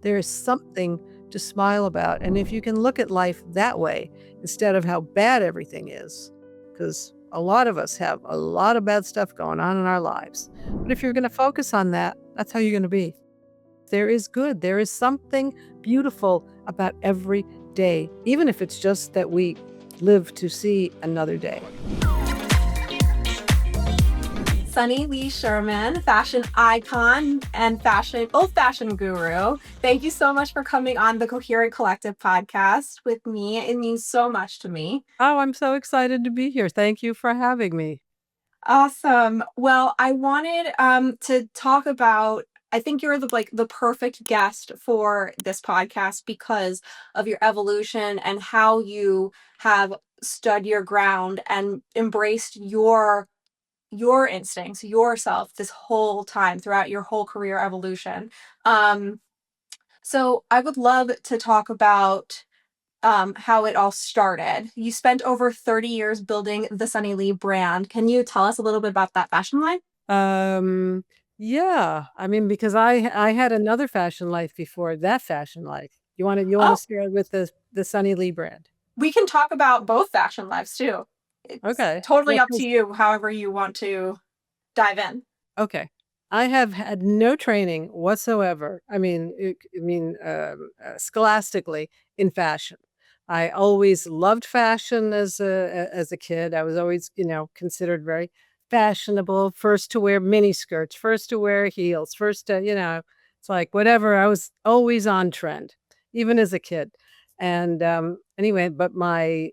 There is something to smile about. And if you can look at life that way, instead of how bad everything is, because a lot of us have a lot of bad stuff going on in our lives. But if you're going to focus on that, that's how you're going to be. There is good. There is something beautiful about every day, even if it's just that we live to see another day. Leigh Sherman, fashion icon and old fashion guru. Thank you so much for coming on the Coherent Collective podcast with me. It means so much to me. Oh, I'm so excited to be here. Thank you for having me. Awesome. Well, I wanted to talk about, I think you're the perfect guest for this podcast because of your evolution and how you have stood your ground and embraced your instincts, yourself this whole time throughout your whole career evolution. So I would love to talk about how it all started. You spent over 30 years building the Sunny Leigh brand. Can you tell us a little bit about that fashion line? Um, yeah. I mean, because I had another fashion life before that fashion life. You want to Oh, start with the Sunny Lee brand? we can talk about both fashion lives too. It's Okay. totally Well, up to you, however you want to dive in. okay. I have had no training whatsoever. Scholastically in fashion. I always loved fashion as a kid. I was always, considered very fashionable. First to wear mini skirts, first to wear heels, first to, it's like whatever. I was always on trend, even as a kid. And anyway, but my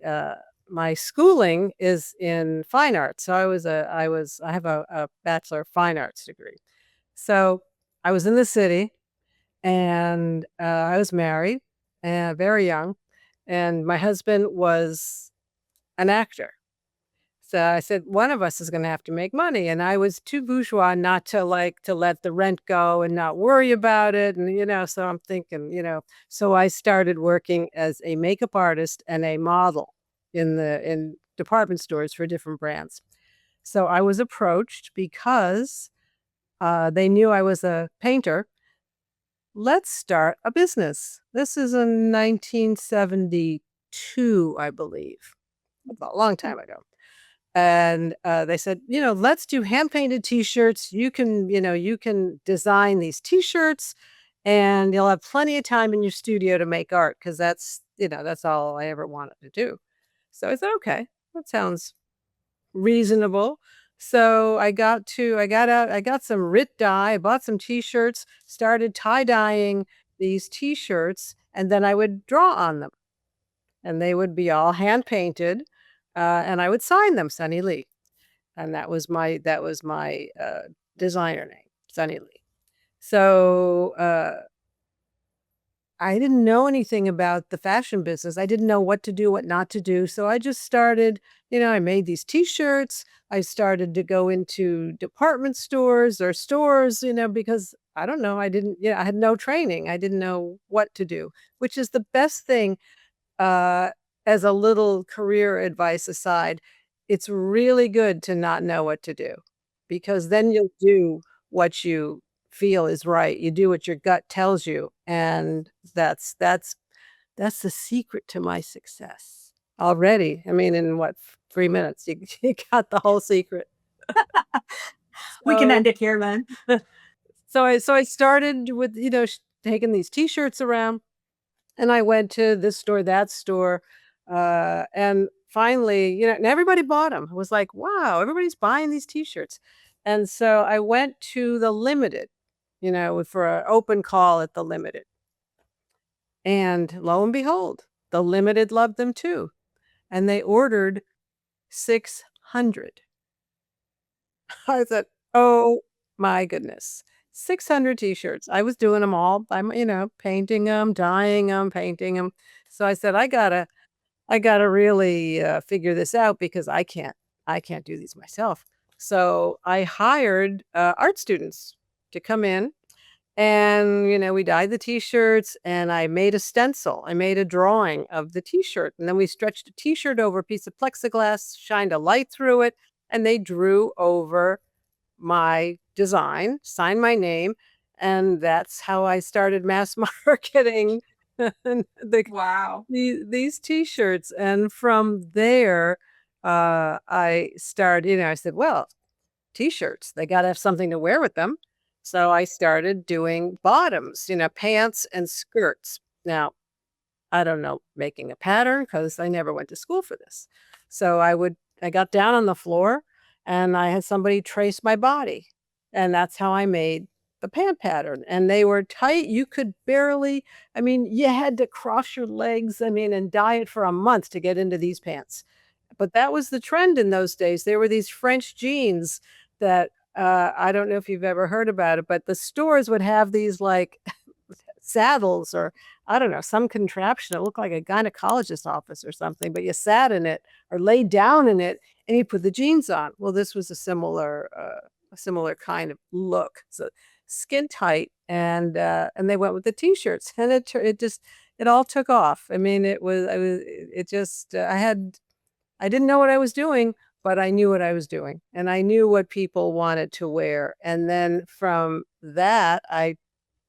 schooling is in fine arts. So I have a bachelor of fine arts degree. So I was in the city and I was married and very young, and my husband was an actor. So I said, one of us is going to have to make money. And I was too bourgeois not to like to let the rent go and not worry about it. And, so I'm thinking, so I started working as a makeup artist and a model in department stores for different brands. So I was approached because they knew I was a painter. Let's start a business. This is in 1972, I believe, a long time ago. And they said, let's do hand painted T-shirts. You can design these T-shirts, and you'll have plenty of time in your studio to make art because that's all I ever wanted to do. So I said, okay, that sounds reasonable. So I got out, I got some RIT dye, I bought some T-shirts, started tie-dyeing these T-shirts, and then I would draw on them. And they would be all hand painted, and I would sign them Sunny Lee. And that was my designer name, Sunny Lee. So I didn't know anything about the fashion business. I didn't know what to do, what not to do. So I just started, I made these T-shirts. I started to go into department stores or stores, because I don't know. I had no training. I didn't know what to do, which is the best thing. Uh, as a little career advice aside, it's really good to not know what to do because then you'll do what you feel is right. You do what your gut tells you, and that's the secret to my success already. I mean, in what 3 minutes you got the whole secret. We can So end it here then. so I started with taking these T-shirts around, and I went to this store, that store, and finally, and everybody bought them. I was like, wow, everybody's buying these T-shirts. And so I went to the Limited, for an open call at the Limited. And lo and behold, the Limited loved them too. And they ordered 600. I said, oh my goodness. 600 T-shirts. I was doing them all. Painting them, dyeing them, painting them. So I said, I gotta really figure this out because I can't do these myself. So I hired art students to come in, and we dyed the T-shirts, and I made a stencil. I made a drawing of the T-shirt, and then we stretched a T-shirt over a piece of plexiglass, shined a light through it, and they drew over my design, signed my name, and that's how I started mass marketing Wow. these T-shirts, and from there, I started, I said, "Well, T-shirts, they gotta have something to wear with them." So I started doing bottoms, pants and skirts. Now, I don't know making a pattern because I never went to school for this. So I got down on the floor and I had somebody trace my body. And that's how I made the pant pattern. And they were tight. You could barely, I mean, you had to cross your legs, and diet for a month to get into these pants. But that was the trend in those days. There were these French jeans that I don't know if you've ever heard about it, but the stores would have these like saddles or I don't know, some contraption. It looked like a gynecologist's office or something, but you sat in it or laid down in it and you put the jeans on. Well, this was a similar kind of look. So skin tight and they went with the t-shirts and it all took off. I mean, I was it just I didn't know what I was doing, but I knew what I was doing and I knew what people wanted to wear. And then from that, I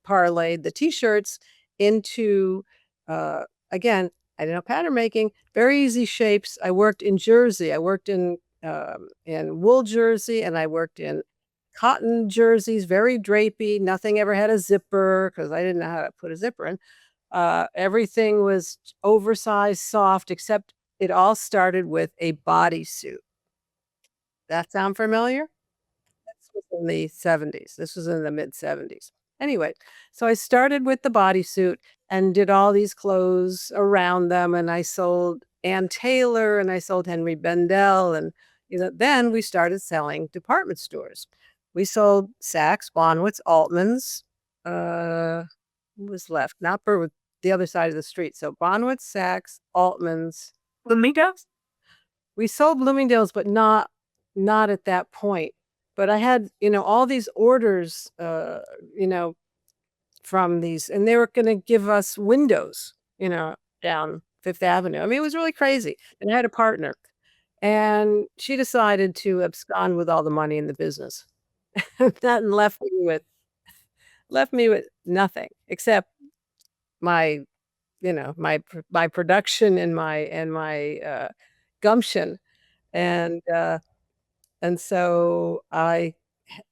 parlayed the T-shirts into, uh, again, I didn't know pattern making, very easy shapes. I worked in jersey. I worked in wool jersey, and I worked in cotton jerseys, very drapey. Nothing ever had a zipper because I didn't know how to put a zipper in. Everything was oversized, soft, except it all started with a bodysuit. That sound familiar? This was in the '70s. This was in the mid-'70s. Anyway, so I started with the bodysuit and did all these clothes around them, and I sold Ann Taylor, and I sold Henry Bendel, and, then we started selling department stores. We sold Saks, Bonwitz, Altman's, uh, who was left? Not Berwood, the other side of the street. So Bonwitz, Saks, Altman's. Bloomingdale's? We sold Bloomingdale's, but not at that point. But I had, all these orders, you know, from these, and they were gonna give us windows, down Fifth Avenue. I mean, it was really crazy. And I had a partner, and she decided to abscond with all the money in the business. That and left me with nothing except my, my production and my gumption. And and so I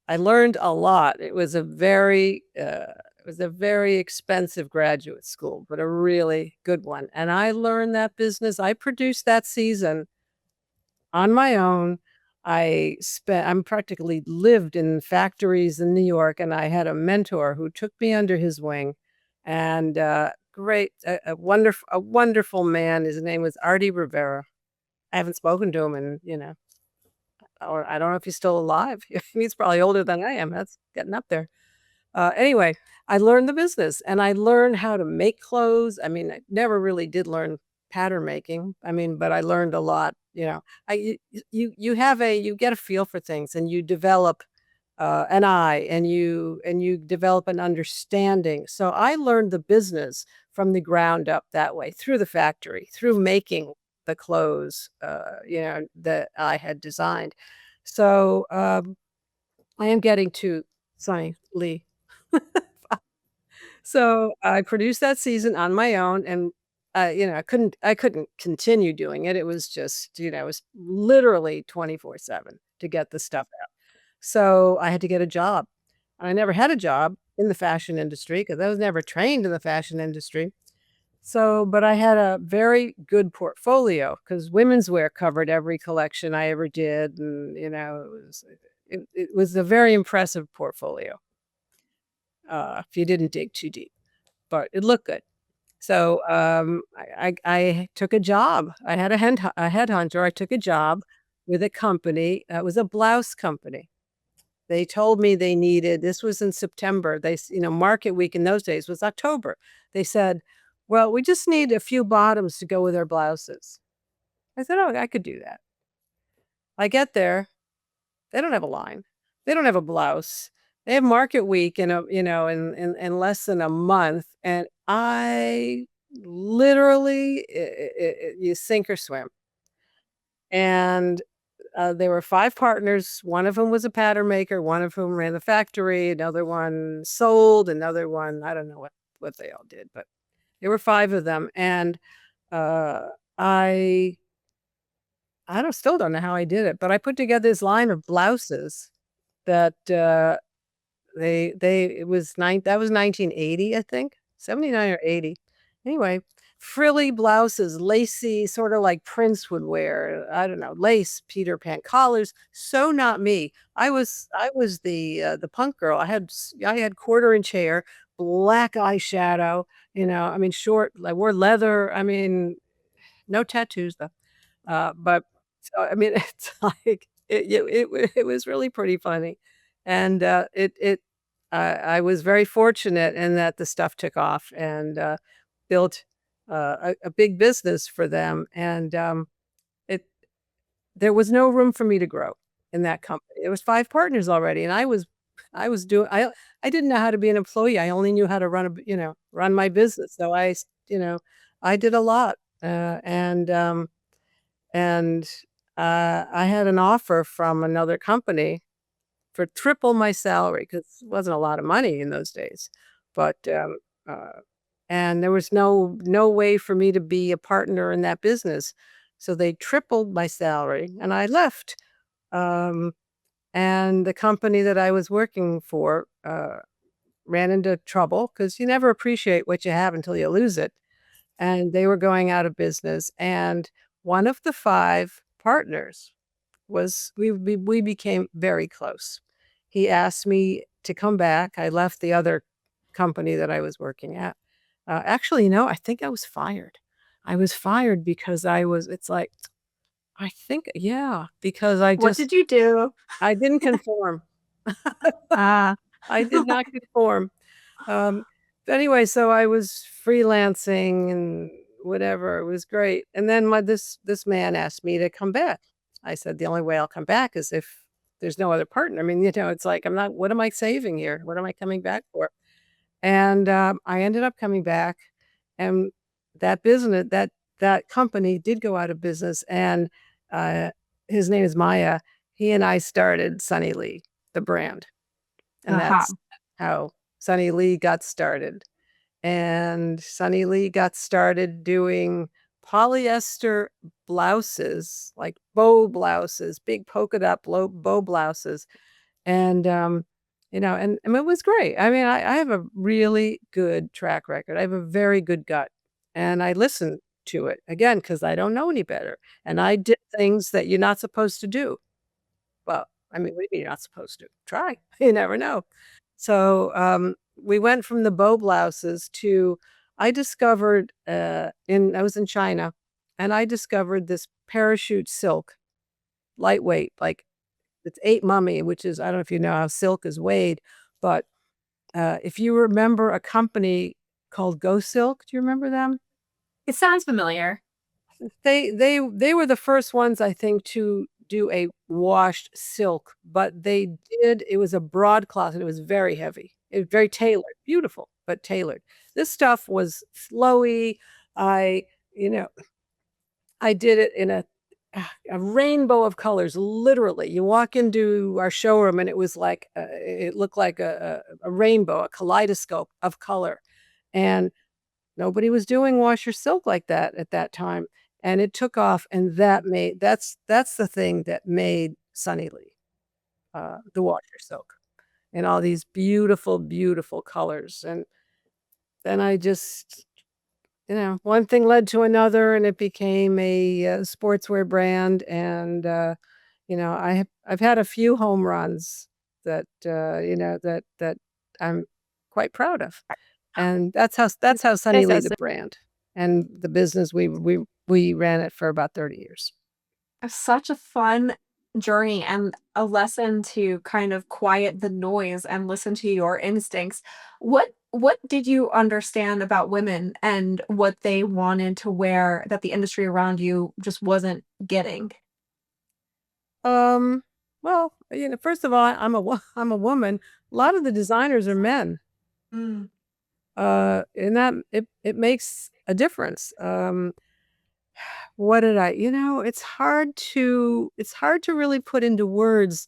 learned a lot. It was a very expensive graduate school, but a really good one. And I learned that business. I produced that season on my own. I'm practically lived in factories in New York, and I had a mentor who took me under his wing, and a wonderful man. His name was Artie Rivera. I haven't spoken to him in, or I don't know if he's still alive. He's probably older than I am. That's getting up there. Anyway, I learned the business and I learned how to make clothes. I mean, I never really did learn pattern making. I mean, but I learned a lot. You get a feel for things and you develop an eye and you develop an understanding. So I learned the business from the ground up that way through the factory, through making the clothes, that I had designed. So I am getting to Sonny Lee. So I produced that season on my own, and I couldn't continue doing it. It was just, it was literally 24/7 to get the stuff out. So I had to get a job. I never had a job in the fashion industry because I was never trained in the fashion industry. So, but I had a very good portfolio because women's wear covered every collection I ever did, and it was a very impressive portfolio, if you didn't dig too deep, but it looked good. So, I took a job. I had a headhunter. I took a job with a company. It was a blouse company. They told me they needed, this was in September. Market week in those days was October. They said, "Well, we just need a few bottoms to go with our blouses." I said, "Oh, I could do that." I get there, they don't have a line. They don't have a blouse. They have market week in less than a month, and I literally, you sink or swim. And there were 5 partners. One of them was a pattern maker, one of whom ran the factory, another one sold, another one, I don't know what they all did, but there were 5 of them, and, uh, I I don't still don't know how I did it, but I put together this line of blouses that, they it was that was 1980, I think, 79 or 80. Anyway, frilly blouses, lacy, sorta like Prince would wear, I don't know, lace, Peter Pan collars, so not me. I was the punk girl. I had quarter-inch hair, black eyeshadow, I mean, short I wore leather, I mean, no tattoos, though. But so, I mean, it's like it was really pretty funny, and, I was very fortunate in that the stuff took off and, built, a big business for them, and, it there was no room for me to grow in that company. There was 5 partners already, and I was doing I didn't know how to be an employee, I only knew how to run my business, so I did a lot, and, I had an offer from another company for triple my salary because it wasn't a lot of money in those days, but, uh and there was no way for me to be a partner in that business, so they tripled my salary, and I left, um, and the company that I was working for, ran into trouble because you never appreciate what you have until you lose it, and they were going out of business, and one of the 5 partners was we became very close. He asked me to come back. I left the other company that I was working at. Actually, I think I was fired. I was fired because it's like, I think, yeah, because What did you do? I didn't conform. Ah. I did not conform. Um, but anyway, so I was freelancing and whatever, it was great, and then this man asked me to come back. I said, "The only way I'll come back is if there's no other partner." I mean, it's like, I'm not what am I saving here? What am I coming back for? And, I ended up coming back, and that company did go out of business, and, uh, his name is Maya. He and I started Sunny Lee, the brand, and Aha. that's how Sunny Lee got started. And Sunny Lee got started doing polyester blouses, like bow blouses, big polka dot bow blouses, and, and it was great. I mean, I have a really good track record. I have a very good gut, and I listen to it, again, because I don't know any better, and I did things that you're not supposed to do. Well, I mean, what do you mean you're not supposed to? Try. You never know. So, we went from the bow blouses to I discovered, I was in China, and I discovered this parachute silk, lightweight, like, it's 8 mummy, which is I don't know if you know how silk is weighed, but, if you remember a company called Go Silk, do you remember them? It sounds familiar. They were the first ones, I think, to do a washed silk, but they did it was a broadcloth, and it was very heavy. It was very tailored, beautiful, but tailored. This stuff was flowy. I you know, I did it in a rainbow of colors, literally. You walk into our showroom, and it was like, it looked like a rainbow, a kaleidoscope of color, and nobody was doing washer silk like that at that time, and it took off, and that's the thing that made Sunny Lee, the washer silk, and all these beautiful, beautiful colors, and then I just one thing led to another, and it became a, sportswear brand, and, I've had a few home runs that, that I'm quite proud of. And that's how Sunny This Lee has the brand and the business we ran it for about 30 years. such a fun journey and a lesson to kind of quiet the noise and listen to your instincts. What did you understand about women and what they wanted to wear that the industry around you just wasn't getting? Um, well, first of all, I'm a woman. A lot of the designers are men, Mm. and that it makes a difference. What did I it's hard to really put into words,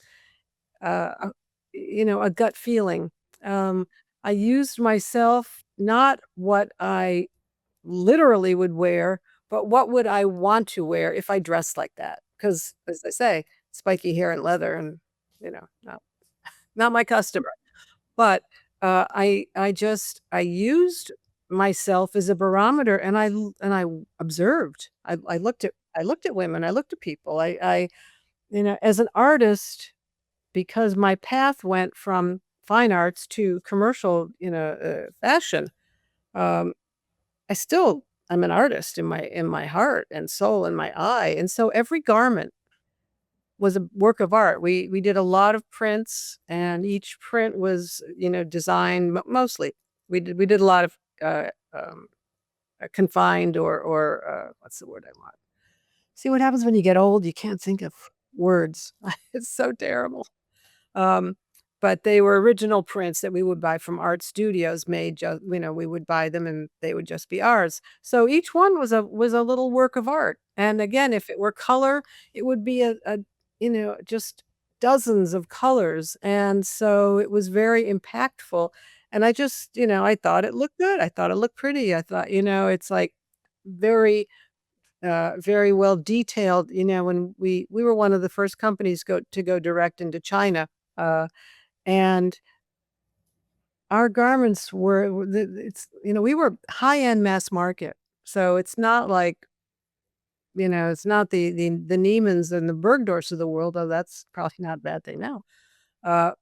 a a gut feeling. Um, I used myself, not what I literally would wear, but what would I want to wear if I dressed like that? Because, as I say, spiky hair and leather and, not my customer. But, I used myself as a barometer, and I observed. I looked at women, I looked at people. As an artist, because my path went from fine arts to commercial, fashion, um, I still I'm an artist in my heart and soul and my eye, and so every garment was a work of art. We did a lot of prints, and each print was, designed mostly. We did a lot of confined or what's the word I want? See what happens when you get old? You can't think of words. It's so terrible. Um, but they were original prints that we would buy from art studios made just we would buy them and they would just be ours. So each one was a little work of art. And again, if it were color, it would be just dozens of colors. And so it was very impactful. And I just, I thought it looked good. I thought it looked pretty. I thought, it's like very very well detailed. When we were one of the first companies go direct into China, uh, and our garments we were high end mass market, so it's not like it's not the Neimans and the Bergdorfs of the world. Though that's probably not a bad thing now.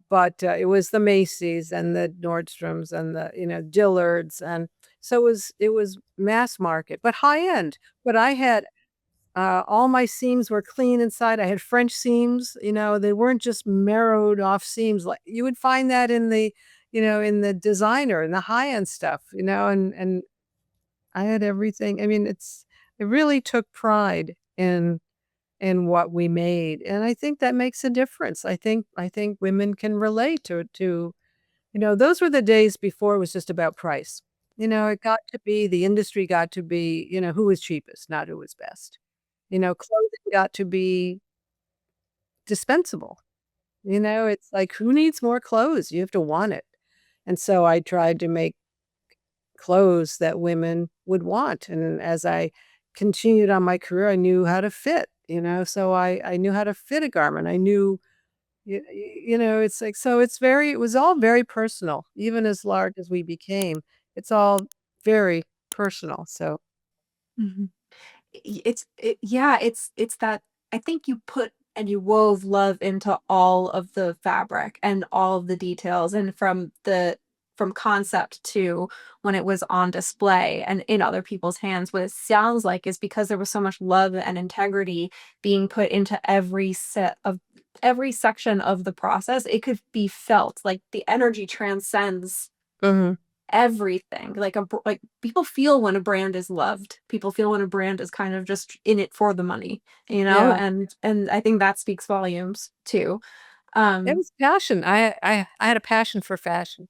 But it was the Macy's and the Nordstroms and the Dillards, and so it was mass market, but high end. But I had all my seams were clean inside. I had French seams, they weren't just marrowed off seams. Like you would find that in the designer and the high-end stuff, and I had everything. I mean, it really took pride in what we made. And I think that makes a difference. I think women can relate those were the days before it was just about price. It got to be the industry got to be, who was cheapest, not who was best. Clothing got to be dispensable. It's like, who needs more clothes? You have to want it. And so I tried to make clothes that women would want. And as I continued on my career, I knew how to fit, so I knew how to fit a garment. I knew, it's like, so it was all very personal, even as large as we became. It's all very personal. So, Mhm. Yeah, it's that I think you put and you wove love into all of the fabric and all of the details, and from concept to when it was on display and in other people's hands, what it sounds like is because there was so much love and integrity being put into every section of the process, it could be felt like the energy transcends mhm, everything. Like people feel when a brand is loved. People feel when a brand is kind of just in it for the money, yeah. and I think that speaks volumes too. It Um was passion. I had a passion for fashion.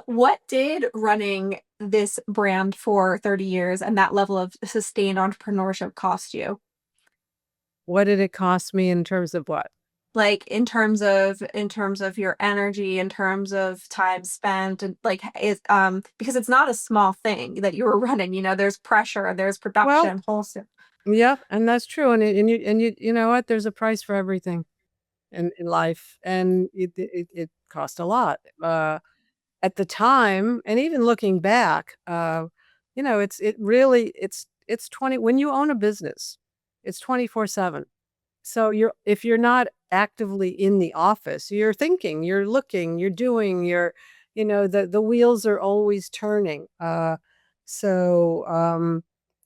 what did running this brand for 30 years and that level of sustained entrepreneurship cost you? What did it cost me in terms of what? Like in terms of your energy, in terms of time spent, and like because it's not a small thing that you were running, there's pressure, there's Well, production, wholesale. yeah, and that's true, and you know what? There's a price for everything in life, and it cost a lot. At the time, and even looking back, it's 20 when you own a business, it's 24/7. So if you're not actively in the office, you're thinking, you're looking, you're doing, the wheels are always turning.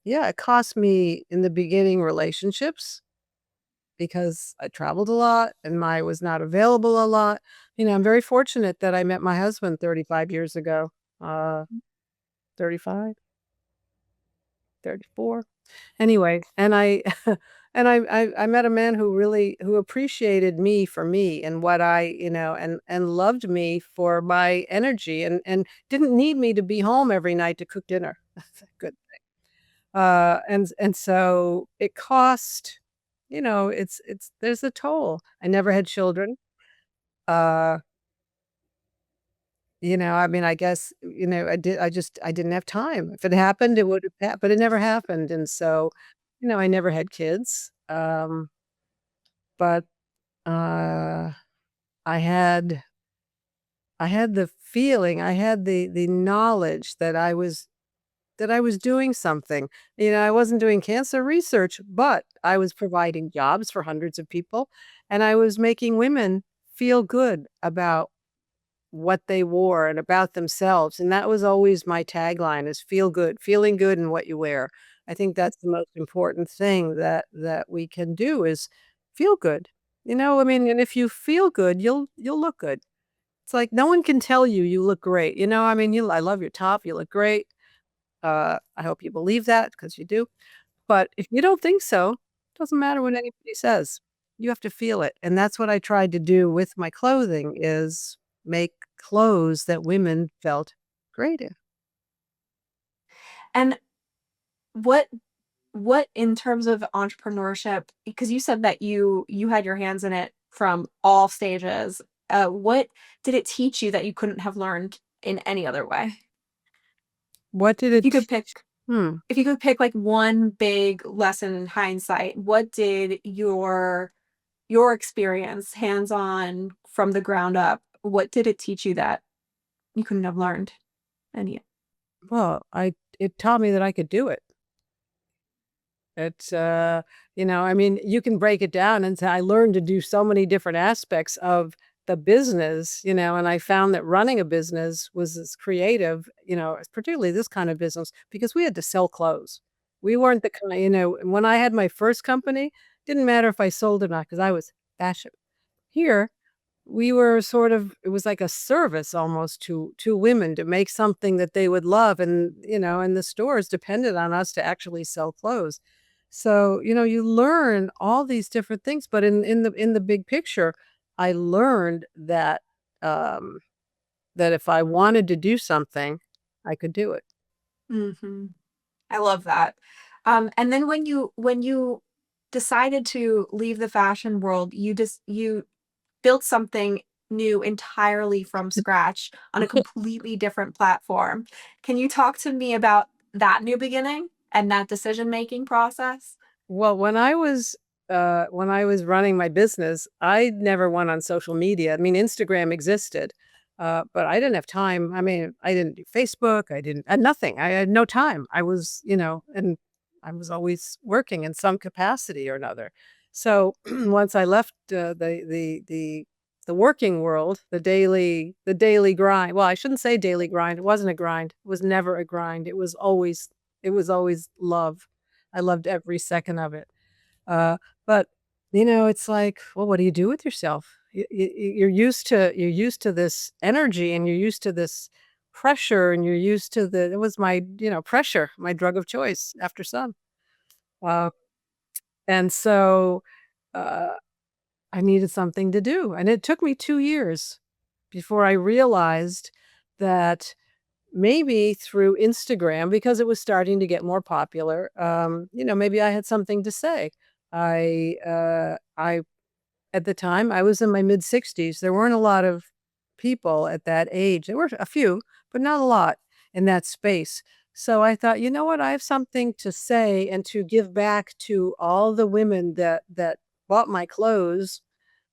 Yeah, it cost me in the beginning relationships because I traveled a lot and I was not available a lot. I'm very fortunate that I met my husband 35 years ago. Uh, 35, 34. Anyway, and I I met a man who appreciated me for me and what and loved me for my energy and didn't need me to be home every night to cook dinner. That's a good thing. And so it cost, it's there's a toll. I never had children. Uh, I mean, I guess, I didn't have time. If it happened, it would have but it never happened, and so, I never had kids, but, uh, I had I had the feeling, I had the knowledge that I was doing something. I wasn't doing cancer research, but I was providing jobs for hundreds of people, and I was making women feel good about what they wore and about themselves, and that was always my tagline is feel good, feeling good in what you wear. I think that's the most important thing that we can do is feel good. I mean, and if you feel good, you'll look good. It's like no one can tell you you look great. I mean, I love your top, you look great. I hope you believe that because you do. But if you don't think so, it doesn't matter what anybody says. You have to feel it. And that's what I tried to do with my clothing is make clothes that women felt great in. And what what in terms of entrepreneurship, because you said that you had your hands in it from all stages, what did it teach you that you couldn't have learned in any other way? What did If it you could teach? pick Hmm. if you could pick like one big lesson in hindsight, what did your experience hands-on from the ground up, what did it teach you that you couldn't have learned any? Well, it taught me that I could do it. It's, I mean, you can break it down and say, I learned to do so many different aspects of the business, and I found that running a business was as creative, particularly this kind of business, because we had to sell clothes. We weren't the kind, when I had my first company, didn't matter if I sold or not because I was fashion. Here, we were sort of it was like a service almost to women to make something that they would love, and the stores depended on us to actually sell clothes. So, you learn all these different things, but in the big picture, I learned um, that if I wanted to do something, I could do it. Mhm. I love that. And then when you decided to leave the fashion world, you built something new entirely from scratch on a completely different platform. Can you talk to me about that new beginning and that decision-making process? Well, when I was running my business, I never went on social media. I mean, Instagram existed, but I didn't have time. I mean, I didn't do Facebook. I had nothing. I had no time. And I was always working in some capacity or another. So once I left the working world, the daily grind. Well, I shouldn't say daily grind. It wasn't a grind. It was never a grind. It was always love. I loved every second of it. Uh, but it's like, well, what do you do with yourself? You're used to this energy, and you're used to this pressure, and you're used to the it was my pressure, my drug of choice after sun. Uh, and so uh, I needed something to do, and it took me 2 years before I realized that maybe through Instagram, because it was starting to get more popular, maybe I had something to say. I at the time, I was in my mid-60s. There weren't a lot of people at that age. There were a few, but not a lot in that space. So I thought, you know what? I have something to say and to give back to all the women that bought my clothes,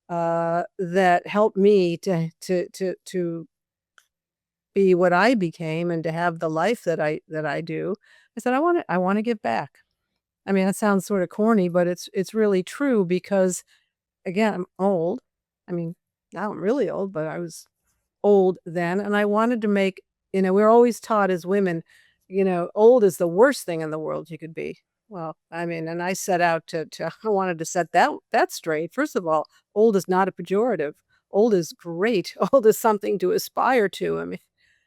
that helped me to be what I became and to have the life that I do. I said, I wanna give back. I mean, that sounds sorta corny, but it's really true because, again, I'm old. I mean, now I'm really old, but I was old then, and I wanted to make we're always taught as women, old is the worst thing in the world you could be. Well, I mean, and I set out to I wanted to set that straight. First of all, old is not a pejorative. Old is great. Old is something to aspire to. I mean,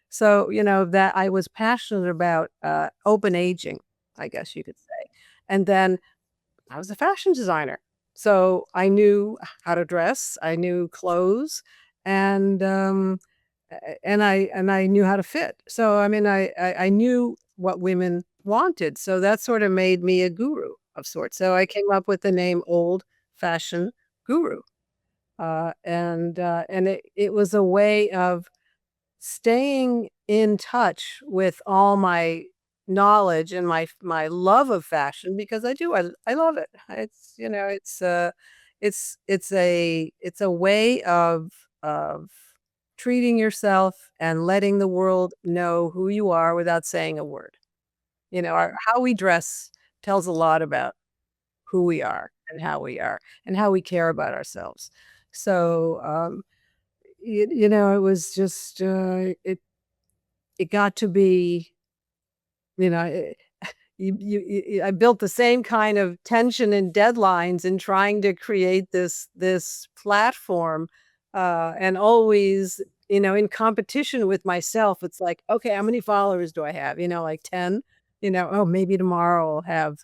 so, that I was passionate about, open aging, I guess you could say. And then I was a fashion designer. So I knew how to dress, I knew clothes, and, and I knew how to fit. So, I mean, I knew what women wanted. So that sort of made me a guru of sorts. So I came up with the name Old Fashioned Guru. And it was a way of staying in touch with all my knowledge and my love of fashion because I love it. It's a way of treating yourself and letting the world know who you are without saying a word. How we dress tells a lot about who we are and how we are and how we care about ourselves. So, it was just, it got to be, you know, eh, I built the same kind of tension and deadlines in trying to create this platform, and always, in competition with myself. It's like, "Okay, how many followers do I have?" Like 10? "Oh, maybe tomorrow I'll have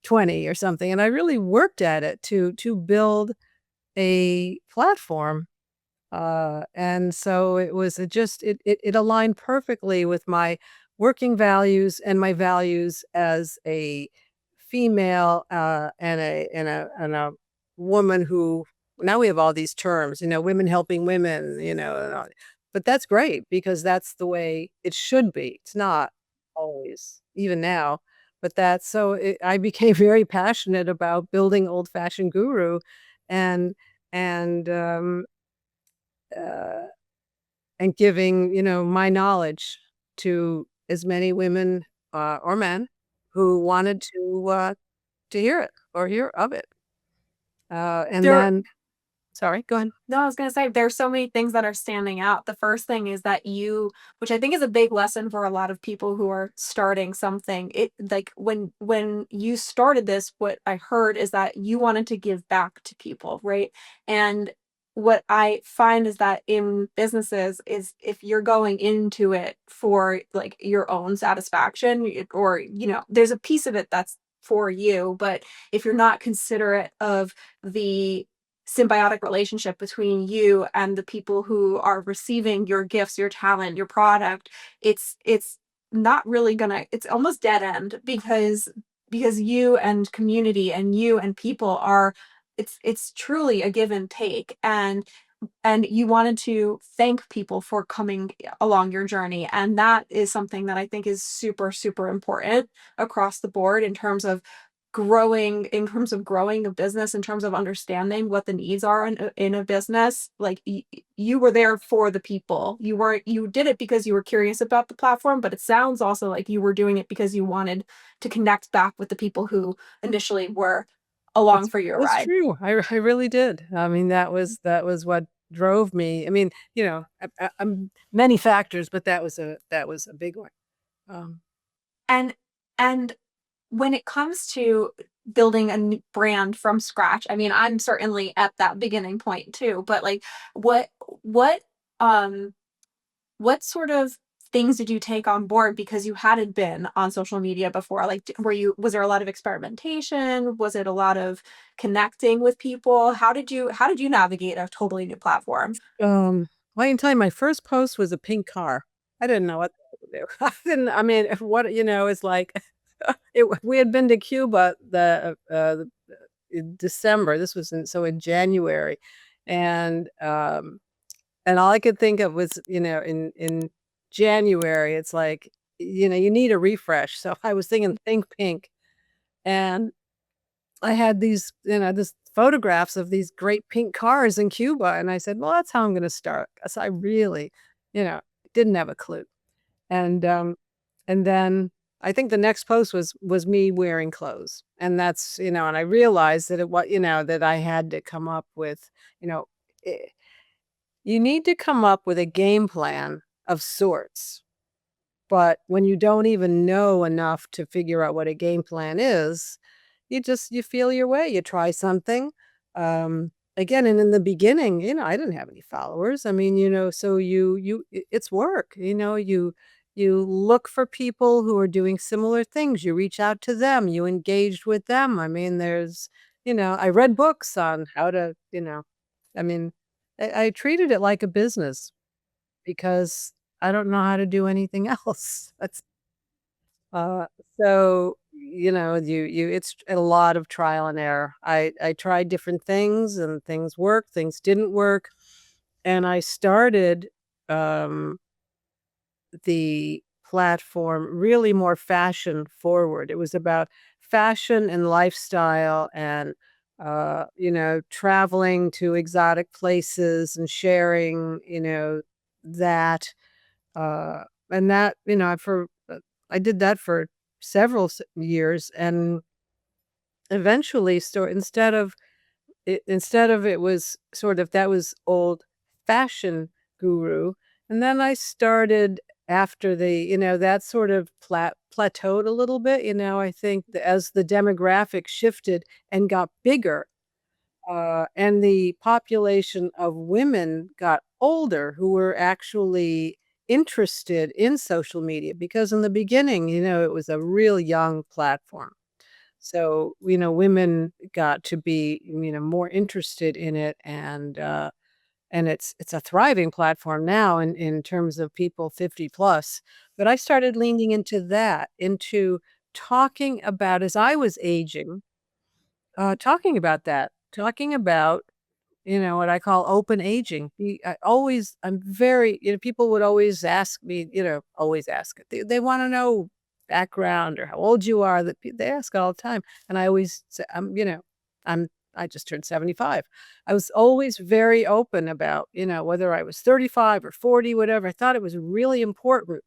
20 or something." And I really worked at it to build a platform, and so it aligned perfectly with my working values and my values as a female, and a woman who now we have all these terms, women helping women, and all but that's great because that's the way it should be. It's not always, even now, but I became very passionate about building Old Fashioned Guru and and, um uh, and giving, my knowledge to as many women, or men who wanted to hear it or hear of it. And There then sorry, go ahead. No, I was gonna say there's so many things that are standing out. The first thing is that which I think is a big lesson for a lot of people who are starting something. It like when you started this, what I heard is that you wanted to give back to people, right? And what I find is that in businesses is if you're going into it for like your own satisfaction, or there's a piece of it that's for you, but if you're not considerate of the symbiotic relationship between you and the people who are receiving your gifts, your talent, your product, it's not really gonna it's almost dead end because you and community and you and people are it's truly a give and take, and you wanted to thank people for coming along your journey, and that is something that I think is super super important across the board in terms of growing a business, in terms of understanding what the needs are in a business. Like you were there for the people. You did it because you were curious about the platform, but it sounds also like you were doing it because you wanted to connect back with the people who initially were along for your That's ride. true. I really did. I mean, that was what drove me. I mean, many factors, but that was a big one. Um, And and when it comes to building a new brand from scratch, I mean, I'm certainly at that beginning point too, but like what what um what sort of things did you take on board because you hadn't been on social media before? Like was there a lot of experimentation? Was it a lot of connecting with people? How did you navigate a totally new platform? Um, well, I can tell you my first post was a pink car. I didn't know what to do. I mean, what, it's like, we had been to Cuba in December. This was in January. And, and all I could think of was, in January, it's like, you need a refresh. So I was thinking think pink. And I had this photographs of these great pink cars in Cuba, and I said, "Well, that's how I'm gonna start." 'Cause I really, you know, didn't have a clue. And, and then I think the next post was me wearing clothes, and and I realized that that I had to come up with, you know, eh you need to come up with a game plan of sorts. But when you don't even know enough to figure out what a game plan is, you feel your way, you try something. Again, and in the beginning, I didn't have any followers. I mean, so it's work. You look for people who are doing similar things. You reach out to them, you engaged with them. I mean, I read books on how to, I mean, I treated it like a business because I don't know how to do anything else. Uh, so, it's a lot of trial and error. I tried different things and things worked, things didn't work. And I started, um, the platform really more fashion forward. It was about fashion and lifestyle and, traveling to exotic places and sharing, that, uh, and that, I did that for several years, and eventually, instead of it was sort of that was old fashion guru, and then I started after that sort of plateaued a little bit. I think as the demographic shifted and got bigger, and the population of women got older who were actually interested in social media, because in the beginning, it was a real young platform. So, women got to be, more interested in it, and it's a thriving platform now in terms of people 50 plus. But I started leaning into that, into talking about as I was aging, talking about that, talking about what I call open aging. I'm very, people would always ask me, always ask it. They want to know background or how old you are. They ask it all the time. And I always say, I'm, I just turned 75. I was always very open about, whether I was 35 or 40, whatever. I thought it was really important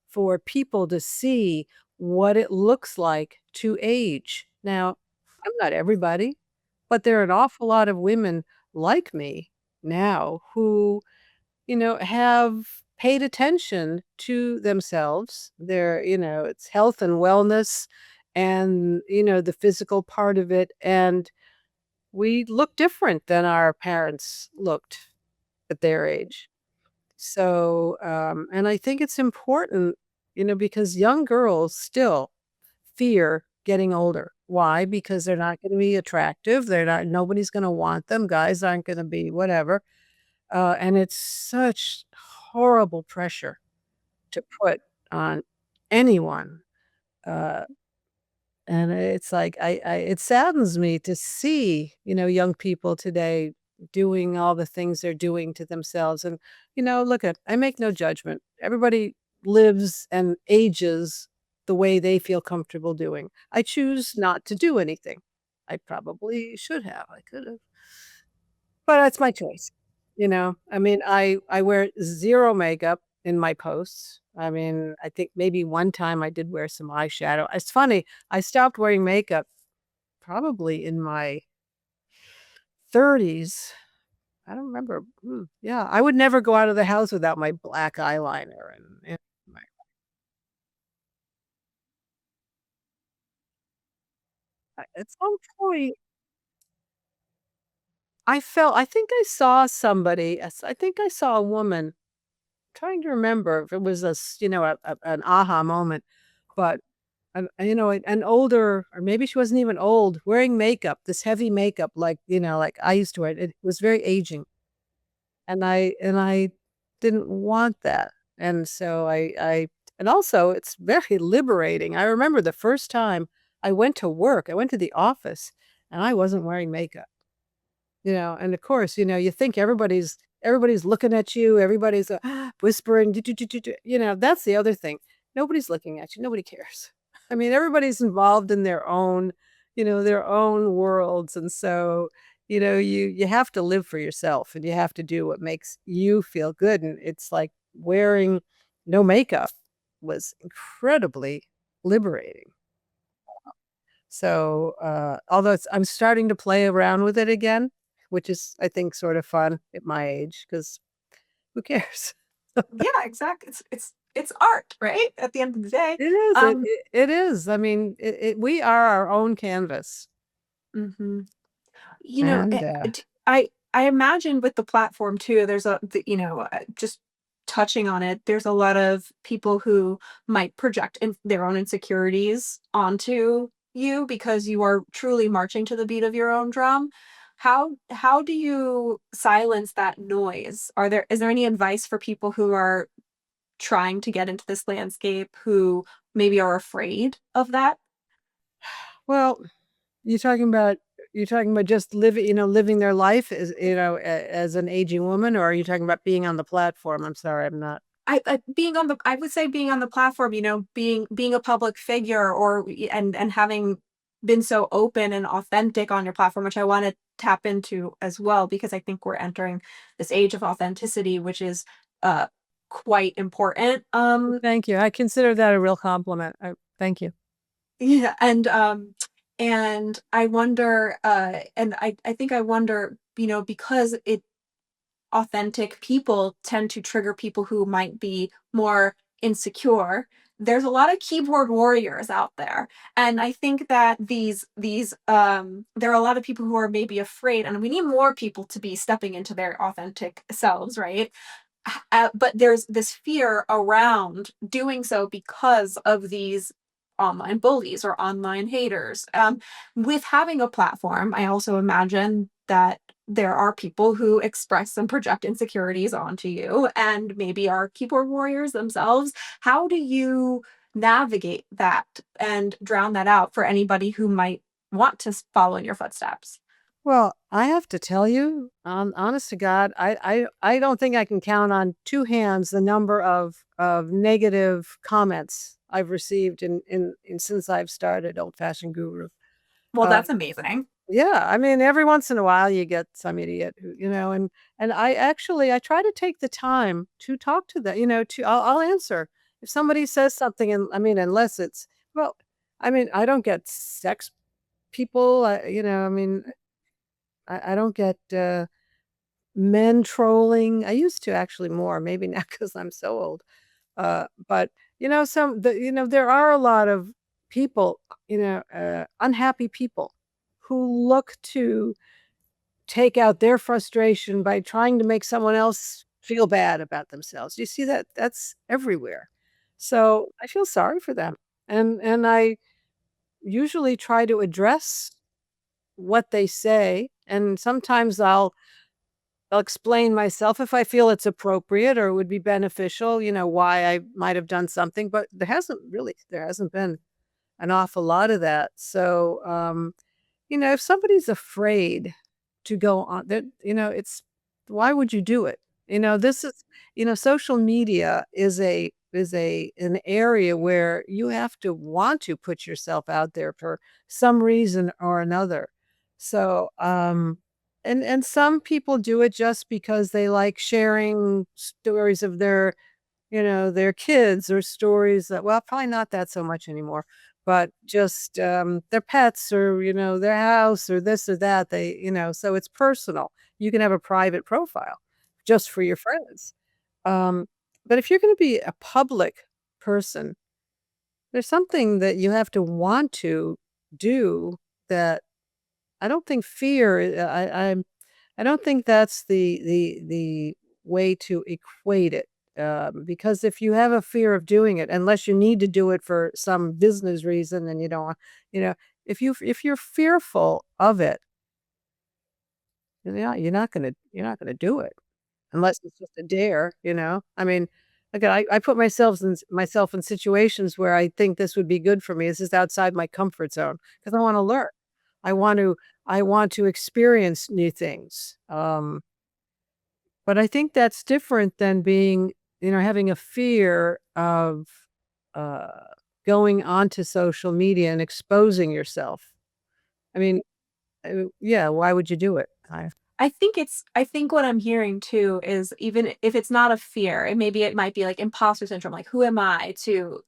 for people to see what it looks like to age. Now, I'm not everybody, but there are an awful lot of women like me now who, have paid attention to themselves. It's health and wellness and, the physical part of it. And we look different than our parents looked at their age. So, and I think it's important, because young girls still fear getting older. Why? Because they're not going to be attractive. Nobody's going to want them. Guys aren't going to be whatever. And it's such horrible pressure to put on anyone. Uh, and it's like it saddens me to see, young people today doing all the things they're doing to themselves. And, look at I make no judgment. Everybody lives and ages the way they feel comfortable doing. I choose not to do anything. I probably should have. I could have. But that's my choice. I mean, I wear 0 makeup in my posts. I mean, I think maybe one time I did wear some eyeshadow. It's funny, I stopped wearing makeup probably in my 30s. I don't remember. Yeah, I would never go out of the house without my black eyeliner and my at some point, I think I saw somebody, I think I saw a woman, trying to remember if it was an aha moment, but an older, or maybe she wasn't even old, wearing makeup, this heavy makeup, like, like I used to wear it. It was very aging, and I didn't want that, and so and also it's very liberating. I remember the first time I went to work, I went to the office, and I wasn't wearing makeup. And of course, you think everybody's looking at you, everybody's, whispering, "Do, do, do, do, do," that's the other thing. Nobody's looking at you, nobody cares. I mean, everybody's involved in their own worlds, and so, you have to live for yourself, and you have to do what makes you feel good, and it's like wearing no makeup was incredibly liberating. So, although I'm starting to play around with it again, which is, I think, sort of fun at my age, because who cares? Yeah, exactly. It's art, right? At the end of the day. It is, Um, it is. I mean, we are our own canvas, mhm. and, I imagine with the platform too, there's just touching on it, there's a lot of people who might project their own insecurities onto you because you are truly marching to the beat of your own drum. How do you silence that noise? Is there any advice for people who are trying to get into this landscape, who maybe are afraid of that? Well, you're talking about just living, living their life as, as an aging woman, or are you talking about being on the platform? I'm sorry, I'm not. I being on the I would say being on the platform, being a public figure, and having been so open and authentic on your platform, which I want to tap into as well, because I think we're entering this age of authenticity, which is uh quite important. Thank you. I consider that a real compliment. Thank you. Yeah, and I wonder, and I think I wonder, because it authentic people tend to trigger people who might be more insecure. There's a lot of keyboard warriors out there. And I think that there are a lot of people who are maybe afraid, and we need more people to be stepping into their authentic selves, right? But there's this fear around doing so because of these online bullies or online haters. With having a platform, I also imagine that there are people who express and project insecurities onto you and maybe are keyboard warriors themselves. How do you navigate that and drown that out for anybody who might want to follow in your footsteps? Well, I have to tell you, honest to God, I don't think I can count on two hands the number of negative comments I've received in since I've started Old Fashioned Guru. Well, Uh, that's amazing. yeah, I mean, every once in a while you get some idiot who, and I try to take the time to talk to them. I'll answer if somebody says something, and I mean, unless it's well, I mean, I don't get sex people. I mean, I don't get men trolling. I used to actually more, maybe now because I'm so old. But there are a lot of people, unhappy people who look to take out their frustration by trying to make someone else feel bad about themselves. You see that that's everywhere. So I feel sorry for them. And I usually try to address what they say. And sometimes I'll explain myself if I feel it's appropriate or would be beneficial, why I might have done something, but there hasn't been an awful lot of that. So, if somebody's afraid to go on that, it's why would you do it? This is, social media is an area where you have to want to put yourself out there for some reason or another. So, and some people do it just because they like sharing stories of their kids or stories that well, probably not that so much anymore, but just, their pets or, their house or this or that. So it's personal. You can have a private profile just for your friends. Um, but if you're gonna be a public person, there's something that you have to want to do that I don't think fear, I don't think that's the way to equate it, because if you have a fear of doing it, unless you need to do it for some business reason and you don't want you know, if you're fearful of it, you're not gonna do it unless it's just a dare, I mean, again, I put myself in situations where I think this would be good for me. This is outside my comfort zone because I wanna learn. I want to I want to experience new things, but I think that's different than having a fear of, uh, going onto social media and exposing yourself. I mean, yeah, why would you do it? I think what I'm hearing too is, even if it's not a fear, and maybe it might be like imposter syndrome, like who am I to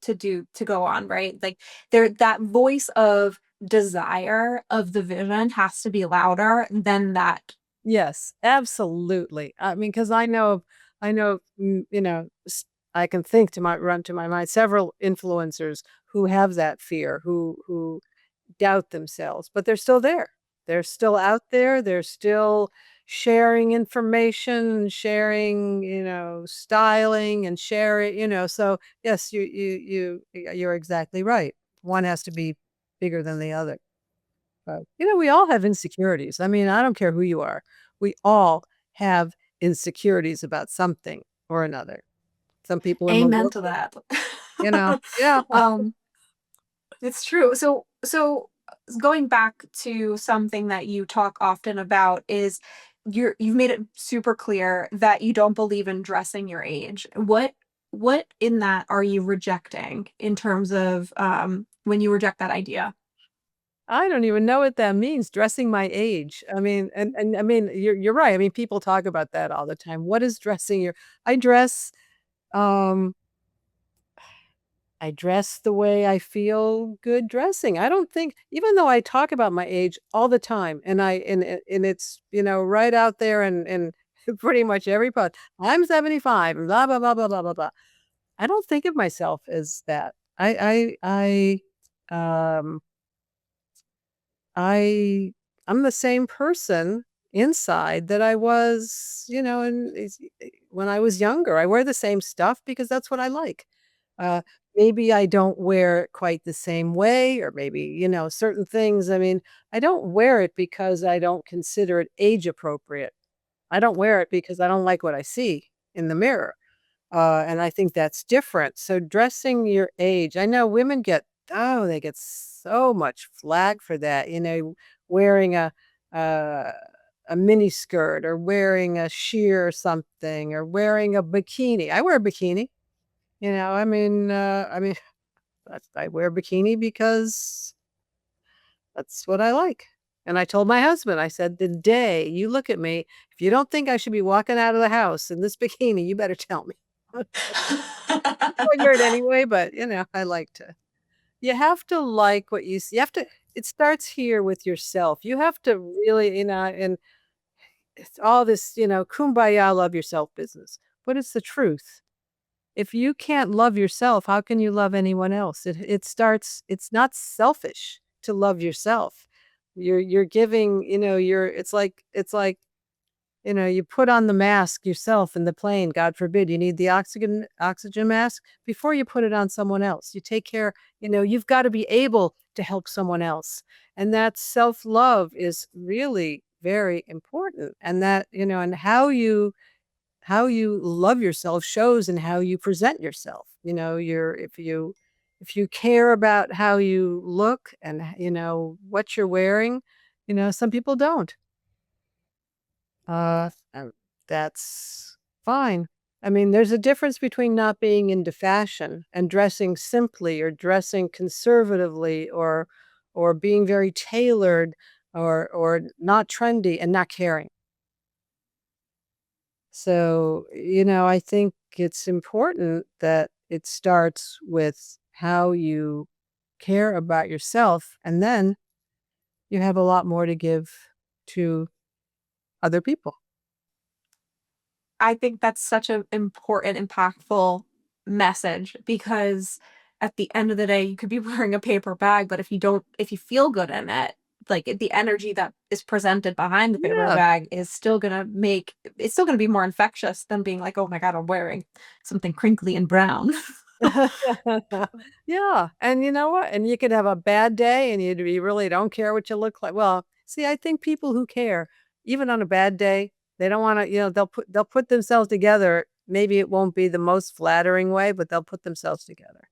go on, right? Like that voice of desire of the vision has to be louder than that. Yes, absolutely. I mean, because I can think run to my mind several influencers who have that fear, who doubt themselves, but they're still there. They're still out there. They're still sharing information, sharing, styling and sharing, so yes, you're exactly right. One has to be bigger than the other. We all have insecurities. I mean, I don't care who you are. We all have insecurities about something or another. Some people are more Amen to vocal, that. Yeah. It's true. So going back to something that you talk often about is you've made it super clear that you don't believe in dressing your age. What in that are you rejecting in terms of when you reject that idea? I don't even know what that means, dressing my age. I mean, and I mean, you're right. I mean, people talk about that all the time. What is dressing your I dress, um, I dress the way I feel good dressing. I don't think even though I talk about my age all the time and it's, right out there and pretty much every post, I'm 75 and blah, blah, blah, blah, blah, blah, blah. I don't think of myself as that. Um I I'm the same person inside that I was, when I was younger. I wear the same stuff because that's what I like. Uh, maybe I don't wear it quite the same way, or maybe, certain things. I mean, I don't wear it because I don't consider it age appropriate. I don't wear it because I don't like what I see in the mirror. And I think that's different. So dressing your age, I know women get they get so much flack for that, wearing uh, a mini skirt or wearing a sheer or something or wearing a bikini. I wear a bikini, I mean, I wear a bikini because that's what I like. And I told my husband, I said, the day you look at me, if you don't think I should be walking out of the house in this bikini, you better tell me. I wear it anyway, but, I like to you have to like what you see. You have to it starts here with yourself. You have to really, and it's all this, kumbaya love yourself business, but it's the truth. If you can't love yourself, how can you love anyone else? It starts it's not selfish to love yourself. You're giving, it's like you put on the mask yourself in the plane, God forbid, you need the oxygen mask before you put it on someone else. You take care, you've got to be able to help someone else. And that self-love is really very important. And that, and how you love yourself shows in how you present yourself. If you care about how you look and what you're wearing, some people don't. And that's fine. I mean, there's a difference between not being into fashion and dressing simply or dressing conservatively or being very tailored or not trendy and not caring. So, I think it's important that it starts with how you care about yourself, and then you have a lot more to give to other people. I think that's such an important, impactful message because at the end of the day, you could be wearing a paper bag, but if you feel good in it, like the energy that is presented behind the paper Yeah. bag is still it's still gonna be more infectious than being like, oh my God, I'm wearing something crinkly and brown. Yeah, and you know what? And you could have a bad day and you really don't care what you look like. Well, see, I think people who care, even on a bad day, they don't wanna, they'll put themselves together. Maybe it won't be the most flattering way, but they'll put themselves together.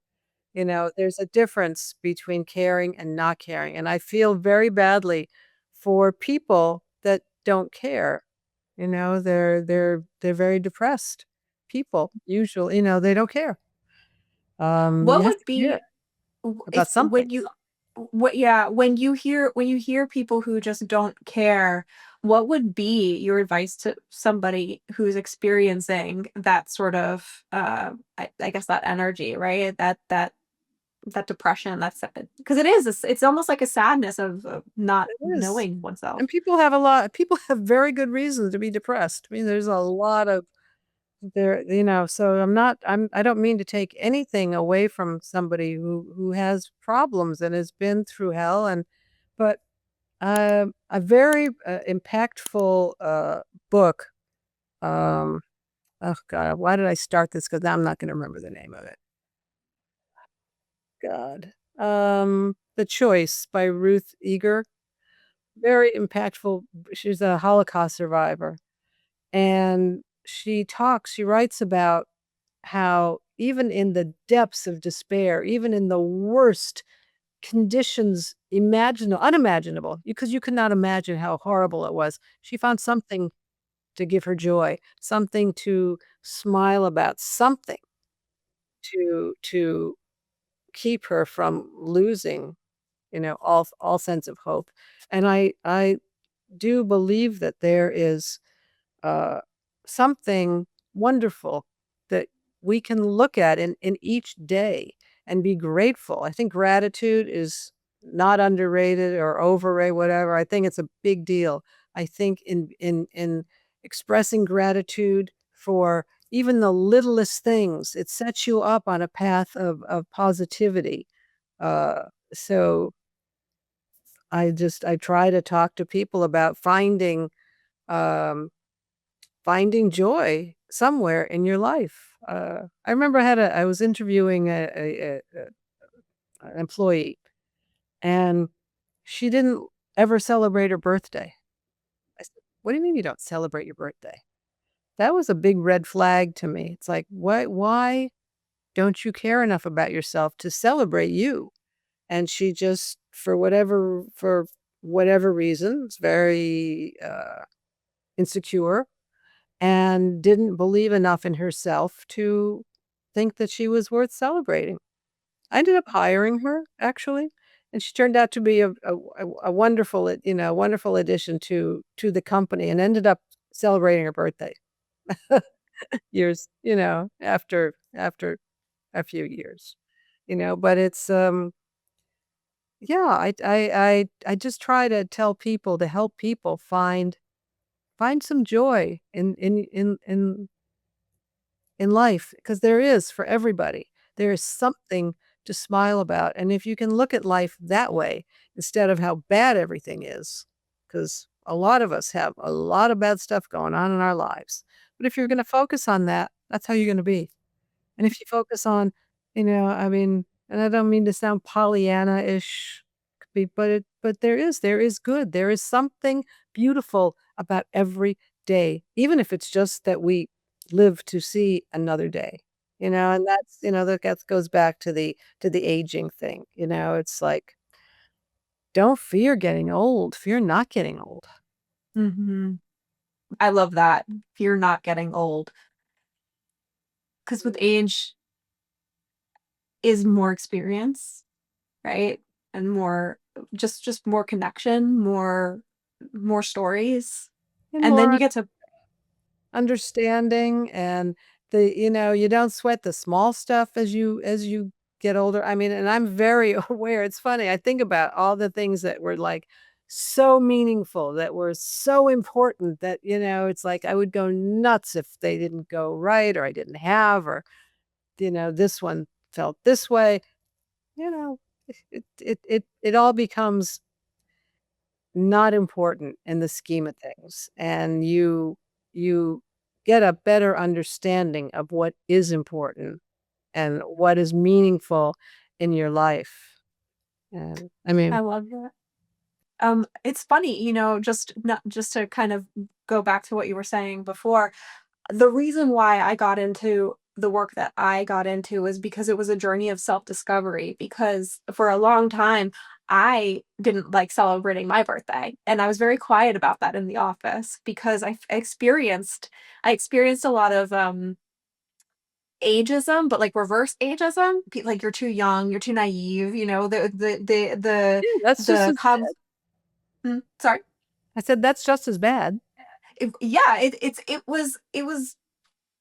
There's a difference between caring and not caring, and I feel very badly for people that don't care. They're very depressed people, usually, they don't care. You What have would to care be about if something. what yeah, when you hear people who just don't care, what would be your advice to somebody who's experiencing that sort of I guess that energy, right? That depression, that's because it's almost like a sadness of not It is, knowing oneself. and people have very good reasons to be depressed. I mean, there's a lot of so I don't mean to take anything away from somebody who has problems and has been through hell but a very, impactful, book, um, oh god, why did I start this? Because 'Cause I'm not gonna remember the name of it. God. The Choice by Ruth Eager. Very impactful. She's a Holocaust survivor, and she writes about how even in the depths of despair, even in the worst conditions imaginable, unimaginable, because you could not imagine how horrible it was. She found something to give her joy, something to smile about, something to keep her from losing, all sense of hope. And I do believe that there is uh, something wonderful that we can look at in each day and be grateful. I think gratitude is not underrated or overrated, whatever. I think it's a big deal. I think in expressing gratitude for even the littlest things, it sets you up on a path of positivity. Uh, so I try to talk to people about um, finding joy somewhere in your life. I remember I was interviewing an employee, and she didn't ever celebrate her birthday. I said, "What do you mean you don't celebrate your birthday?" That was a big red flag to me. It's like, why don't you care enough about yourself to celebrate you? And she just, for whatever reasons, very insecure and didn't believe enough in herself to think that she was worth celebrating. I ended up hiring her, actually, and she turned out to be a wonderful, wonderful addition to the company, and ended up celebrating her birthday years, after a few years. But it's yeah, I just try to tell people, to help people find some joy in life, because there is for everybody. There is something to smile about. And if you can look at life that way instead of how bad everything is, because a lot of us have a lot of bad stuff going on in our lives. But if you're going to focus on that, that's how you're going to be. And if you focus on, I mean, and I don't mean to sound Pollyanna-ish, but there is good. There is something beautiful about every day, even if it's just that we live to see another day. And that goes back to the aging thing. It's like, don't fear getting old. Fear not getting old. Hmm. I love that. You're not getting old. Because with age is more experience, right? And more, just more connection, more stories. And And then you more get to, understanding, and you don't sweat the small stuff as you get older. I mean, and I'm very aware. It's funny. I think about all the things that were like so meaningful, that were so important, that it's like I would go nuts if they didn't go right, or I didn't have, or this one felt this way. You know, it all becomes not important in the scheme of things, and you get a better understanding of what is important and what is meaningful in your life. And I I mean, love that. It's funny, just not just to kind of go back to what you were saying before. The reason why I got into the work that I got into was because it was a journey of self-discovery, because for a long time I didn't like celebrating my birthday, and I was very quiet about that in the office because I experienced a lot of ageism, but like reverse ageism. Like, you're too young, you're too naive, yeah, that's just the as com bad. sorry. I said that's just as bad. Yeah, it was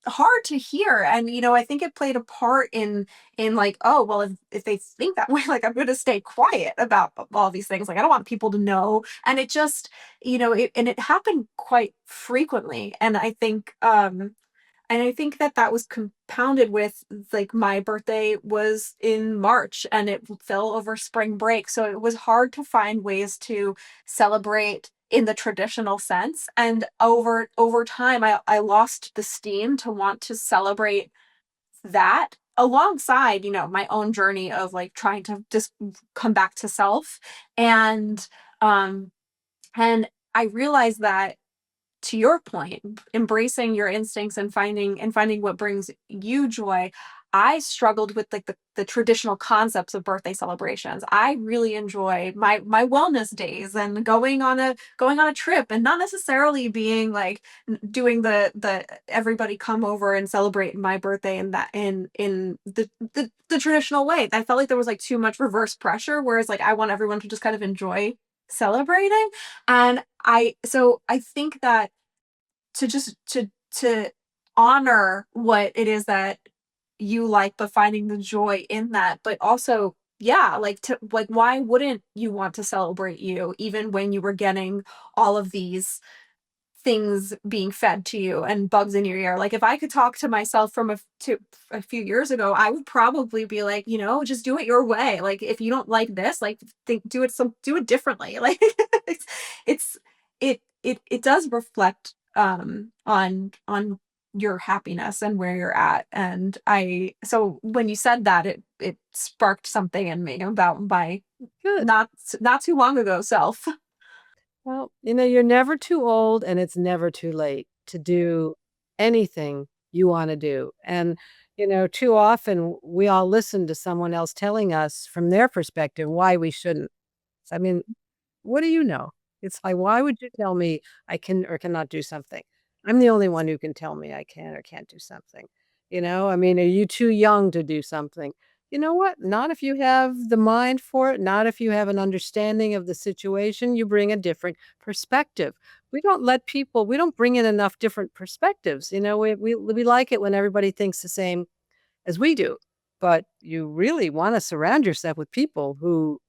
hard to hear, and I think it played a part in like, oh well, if they think that way, like, I'm going to stay quiet about all these things, like I don't want people to know. And it just, it happened quite frequently. And I think that that was compounded with, like, my birthday was in March and it fell over spring break. So it was hard to find ways to celebrate in the traditional sense. And over time, I lost the steam to want to celebrate that alongside, my own journey of like trying to just come back to self. And um and I realized that, to your point, embracing your instincts and finding what brings you joy. I struggled with like the traditional concepts of birthday celebrations. I really enjoy my wellness days and going on a trip, and not necessarily being like doing the everybody come over and celebrate my birthday in that in the traditional way. I felt like there was like too much reverse pressure, whereas like I want everyone to just kind of enjoy celebrating. And I think that to honor what it is that you like, but finding the joy in that, but also, yeah, like, to like, why wouldn't you want to celebrate you even when you were getting all of these things being fed to you and bugs in your ear? Like, if I could talk to myself from a few years ago, I would probably be like, just do it your way. Like, if you don't like this, like, do it differently. Like, it's it's it does reflect on your happiness and where you're at. And I so when you said that, it sparked something in me about my Good. not too long ago self. Well, you're never too old and it's never too late to do anything you want to do. And, too often we all listen to someone else telling us from their perspective why we shouldn't. I mean, what do you know? It's like, why would you tell me I can or cannot do something? I'm the only one who can tell me I can or can't do something. I mean, are you too young to do something? You know what? Not if you have the mind for it, not if you have an understanding of the situation. You bring a different perspective. We don't bring in enough different perspectives. We like it when everybody thinks the same as we do. But you really want to surround yourself with people who,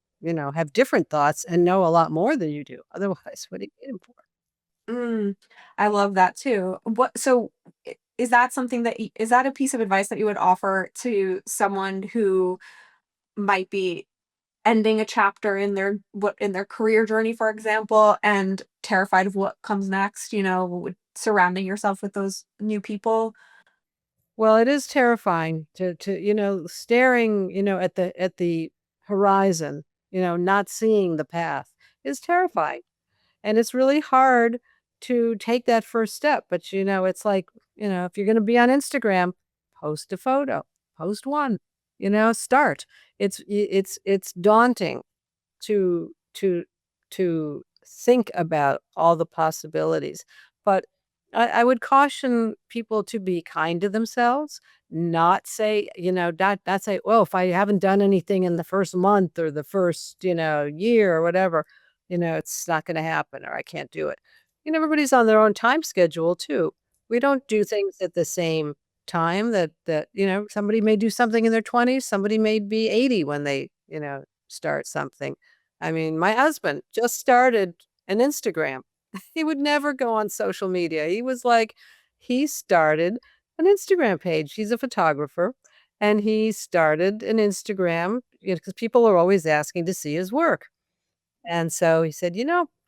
have different thoughts and know a lot more than you do. Otherwise, what do you need 'em for? Mm, I love that too. Is that something is that a piece of advice that you would offer to someone who might be ending a chapter in their career journey, for example, and terrified of what comes next, with surrounding yourself with those new people? Well, it is terrifying to staring, at the horizon, not seeing the path is terrifying. And it's really hard to take that first step. But, it's like, if you're going to be on Instagram, post a photo, post one, start. It's daunting to to think about all the possibilities. But I would caution people to be kind to themselves, not say, not say, well, if I haven't done anything in the first month or the first, year or whatever, it's not going to happen or I can't do it. Everybody's on their own time schedule too. We don't do things at the same time that somebody may do something in their 20s, somebody may be 80 when they, start something. I mean, my husband just started an Instagram. He would never go on social media. He started an Instagram page. He's a photographer and he started an Instagram, because people are always asking to see his work. And so he said,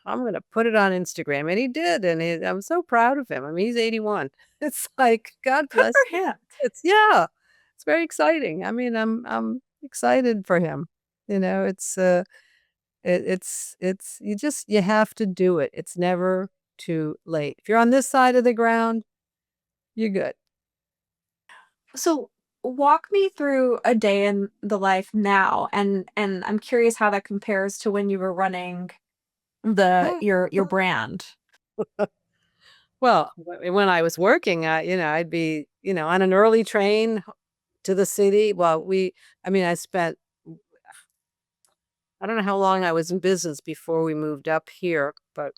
I'm going to put it on Instagram. And he did. And I'm so proud of him. I mean, he's 81. It's like, God Good bless for you. him. Yeah, it's very exciting. I mean, I'm excited for him. It's, it's you have to do it. It's never too late. If you're on this side of the ground, you're good. So walk me through a day in the life now, and I'm curious how that compares to when you were running your brand. Well, when I was working, I'd be, on an early train to the city. I mean, I don't know how long I was in business before we moved up here, but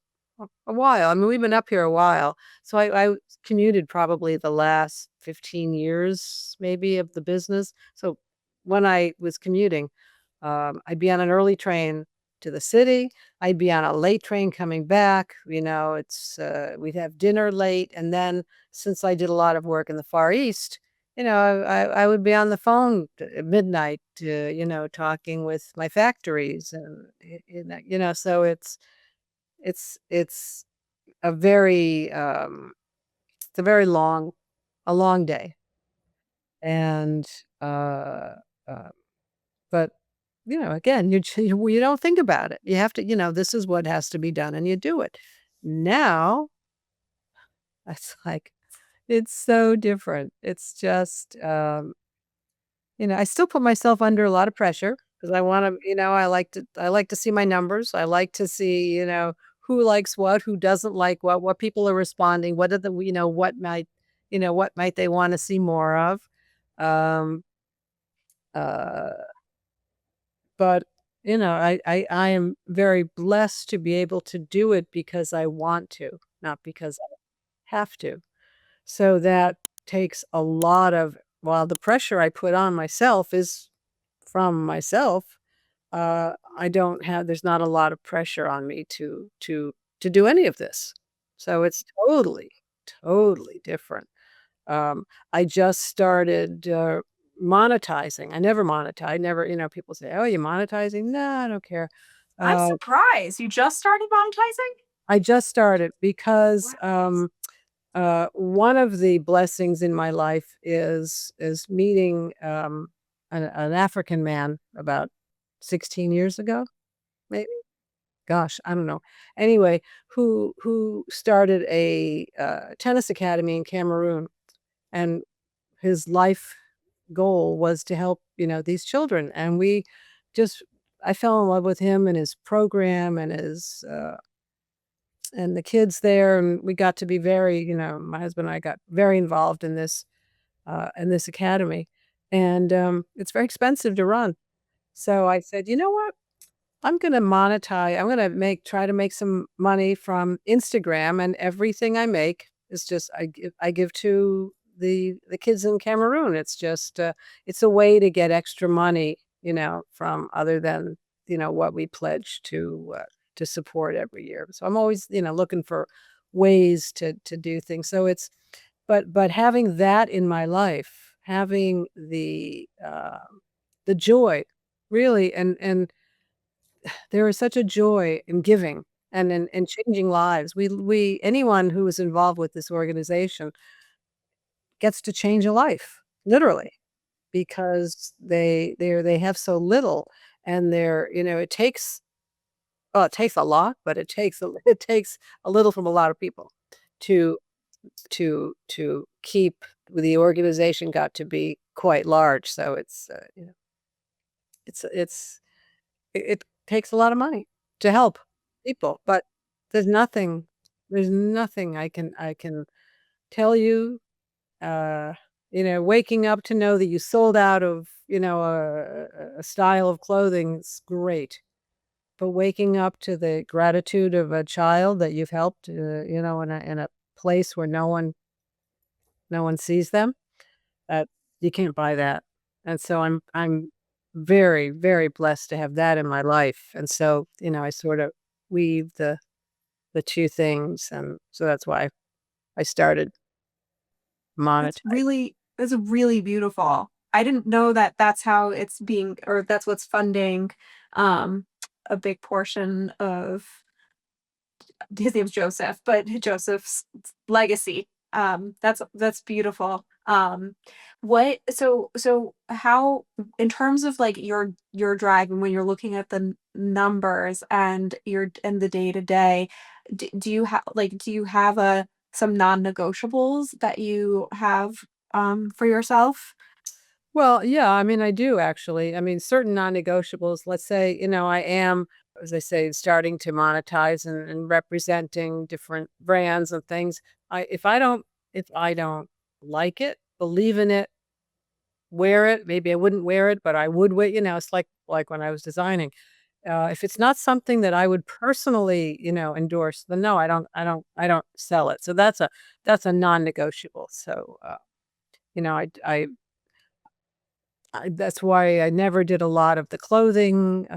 a while. I mean, we've been up here a while. So I commuted probably the last 15 years, maybe, of the business. So when I was commuting, I'd be on an early train to the city. I'd be on a late train coming back. We'd have dinner late. And then since I did a lot of work in the Far East, I would be on the phone at midnight, talking with my factories and, so it's a very, it's a long day. And, uh, uh, but, again, you don't think about it. You have to, this is what has to be done and you do it. Now, it's like, it's so different. It's just, I still put myself under a lot of pressure because I want to, I like to see my numbers. I like to see, who likes what, who doesn't like what people are responding, what are the, what might they want to see more of. Um, uh, but I am very blessed to be able to do it because I want to, not because I have to. So that takes a lot of, while the pressure I put on myself is from myself, I don't have there's not a lot of pressure on me to do any of this. So it's totally, totally different. I just started, monetizing. I never monetize, never, people say, "Oh, you monetizing?" No, I don't care. I'm Uh, surprised. You just started monetizing? I just started because, Wow. one of the blessings in my life is meeting, an African man about 16 years ago, maybe? Gosh, I don't know. Anyway, who started a, tennis academy in Cameroon, and his life goal was to help, these children, and we just I fell in love with him and his program and his, and the kids there, and we got to be very, my husband and I got very involved in this academy, and, it's very expensive to run. So I said, "You know what? I'm gonna try to make some money from Instagram, and everything I make is just I give to the kids in Cameroon. It's just, it's a way to get extra money, from other than, what we pledge to support every year. So I'm always, looking for ways to do things. So it's but having that in my life, having the joy, really, and there is such a joy in giving and in changing lives. We anyone who is involved with this organization gets to change a life, literally, because they have so little, and it takes, well, it takes a lot, but it takes a little from a lot of people to to keep the organization got to be quite large. So it's it takes a lot of money to help people, but there's nothing there's nothing I can tell you, waking up to know that you sold out of, a style of clothing is great, but waking up to the gratitude of a child that you've helped, in a place where no one sees them, that you can't buy that, and so I'm very, very blessed to have that in my life, and so, I sort of weave the 2 things, and so that's why I started monetize. That's really beautiful. I didn't know that that's how it's being, or that's what's funding um a big portion of his name's Joseph, but Joseph's legacy. That's beautiful. What so how, in terms of like your drive, and when you're looking at the numbers and your and the day to day, do you have a some non-negotiables that you have for yourself? Well, yeah, I mean, I do actually. I mean, certain non-negotiables, let's say, I am, as I say, starting to monetize and representing different brands and things. If I don't like it, believe in it, wear it, maybe I wouldn't wear it, but I would wear, it's like when I was designing. If it's not something that I would personally, endorse, then no, I don't sell it. So that's a non-negotiable. So, you know, that's why I never did a lot of the clothing,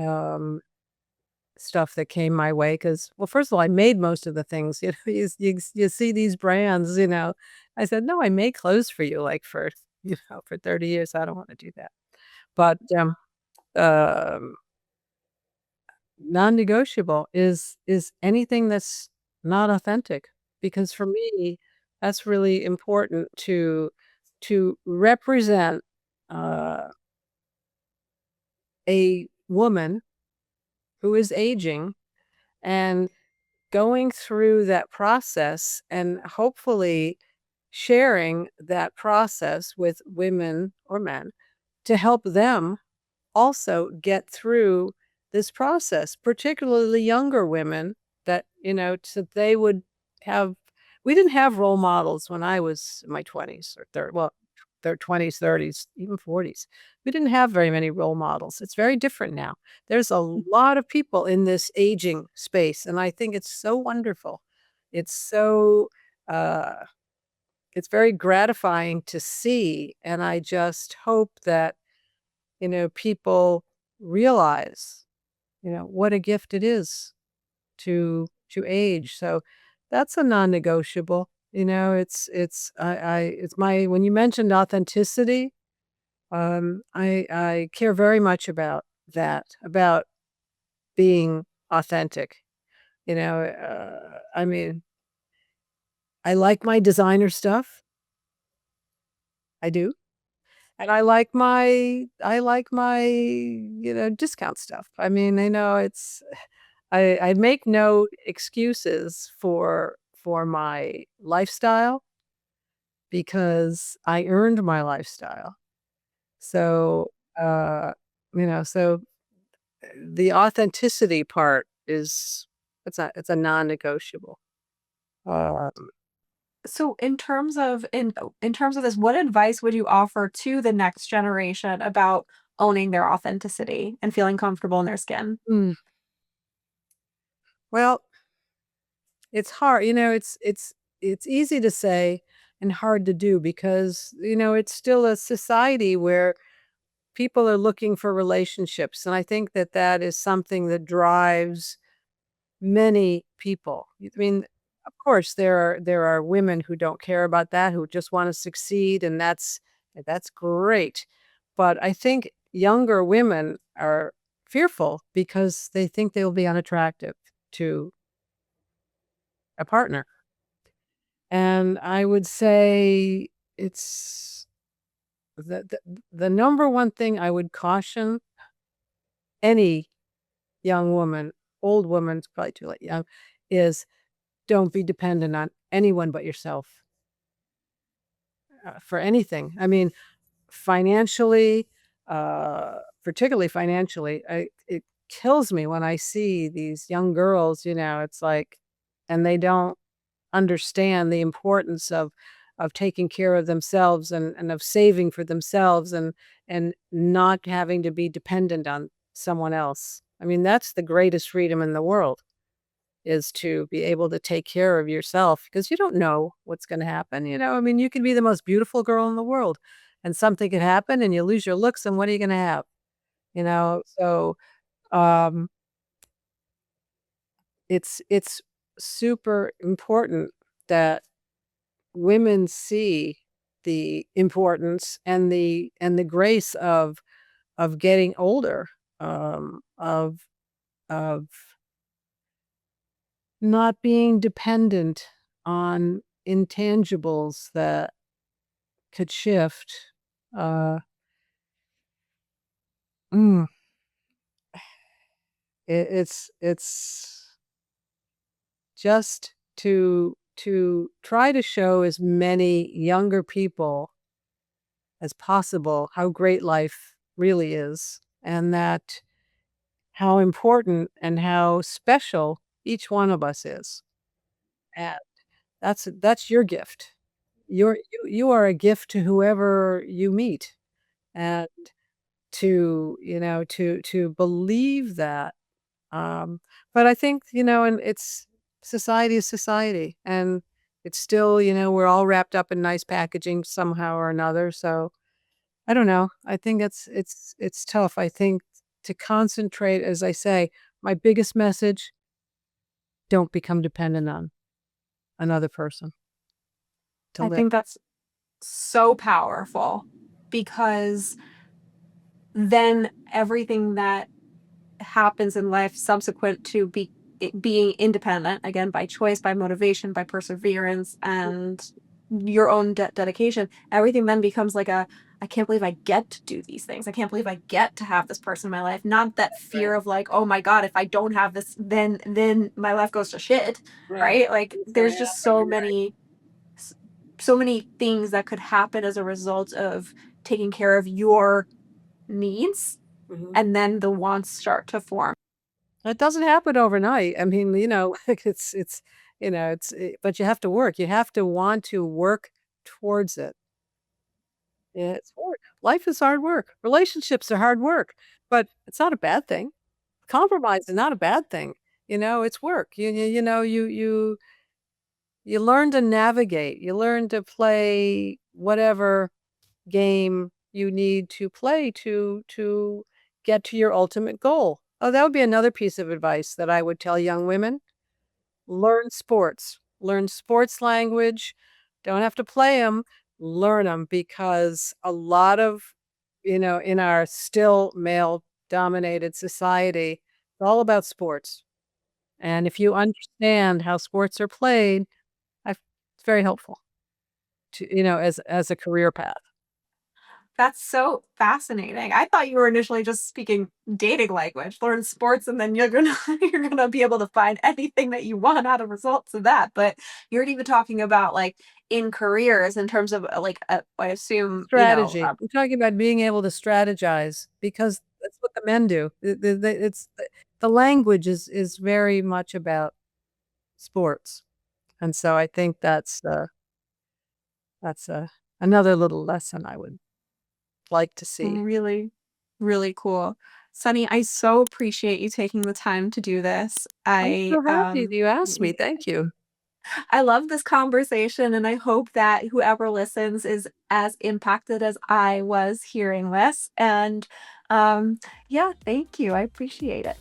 stuff that came my way. Because, well, first of all, I made most of the things, you see these brands, I said, "No, I made clothes for you, like, for 30 years, I don't wanna do that." But, um, non-negotiable is anything that's not authentic, because for me, that's really important to represent, uh, a woman who is aging and going through that process and hopefully sharing that process with women or men to help them also get through this process, particularly younger women that, so they would have we didn't have role models when I was in my 20s or their 20s, 30s, even 40s. We didn't have very many role models. It's very different now. There's a lot of people in this aging space, and I think it's so wonderful. It's so uh it's very gratifying to see, and I just hope that, people realize, what a gift it is to age. So that's a non-negotiable. It's it's my when you mentioned authenticity, I care very much about that, about being authentic. I mean, I like my designer stuff. I do. And I like my, discount stuff. I mean, I know I make no excuses for my lifestyle because I earned my lifestyle. So, uh, so the authenticity part is it's a non-negotiable. Uh, So in terms of this, what advice would you offer to the next generation about owning their authenticity and feeling comfortable in their skin? mm, well, it's hard, it's easy to say and hard to do because, it's still a society where people are looking for relationships, and I think that that is something that drives many people. I mean, of course, there are women who don't care about that, who just wanna succeed, and that's great. But I think younger women are fearful because they think they'll be unattractive to a partner. And I would say it's the number one thing I would caution any young woman, old woman, it's probably too late, young, is don't be dependent on anyone but yourself, for anything. I mean, financially, particularly financially, it kills me when I see these young girls, it's like, and they don't understand the importance of taking care of themselves and of saving for themselves and not having to be dependent on someone else. I mean, that's the greatest freedom in the world is to be able to take care of yourself because you don't know what's going to happen. I mean, you can be the most beautiful girl in the world and something could happen and you lose your looks and what are you going to have? So um it's super important that women see the importance and the grace of getting older, of not being dependent on intangibles that could shift. Uh, mm, it's just to try to show as many younger people as possible how great life really is and that how important and how special each one of us is. And that's your gift. You are a gift to whoever you meet. And to believe that. Um, but I think, and it's society is society and it's still, we're all wrapped up in nice packaging somehow or another. So I don't know. I think it's tough. I think to concentrate, as I say, my biggest message, don't become dependent on another person to I live. think that's so powerful because then everything that happens in life subsequent to being independent, again, by choice, by motivation, by perseverance, and your own dedication, everything then becomes like a, I can't believe I get to do these things. I can't believe I get to have this person in my life. Not that fear Right. of like, oh my God, if I don't have this, then my life goes to shit. Right. Right. Like It's gonna there's just happen. You're right. so many things that could happen as a result of taking care of your needs, Mhm. and then the wants start to form. It doesn't happen overnight. I mean, it's but you have to work. You have to want to work towards it. Yeah, it's hard. Life is hard work. Relationships are hard work, but it's not a bad thing. Compromise is not a bad thing. It's work. You learn to navigate. You learn to play whatever game you need to play to get to your ultimate goal. Oh, that would be another piece of advice that I would tell young women. Learn sports. Learn sports language. Don't have to play them. Learn them because a lot of, in our still male dominated society, it's all about sports. And if you understand how sports are played, it's very helpful to, as a career path. That's so fascinating. I thought you were initially just speaking dating language, learn sports, and then you're gonna you're gonna be able to find anything that you want out of results of that. But you're even talking about like in careers in terms of I assume, Strategy. I'm talking about being able to strategize because that's what the men do. The language is very much about sports, and so I think that's another little lesson I would like to see. really, really cool. Sunny, I so appreciate you taking the time to do this. I'm so happy that you asked me. Thank you. I love this conversation, and I hope that whoever listens is as impacted as I was hearing this. And yeah, thank you. I appreciate it.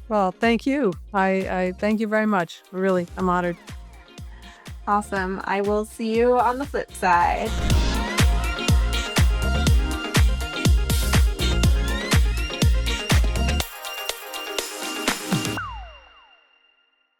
Well, thank you. I thank you very much. Really, I'm honored. Awesome. I will see you on the flip side.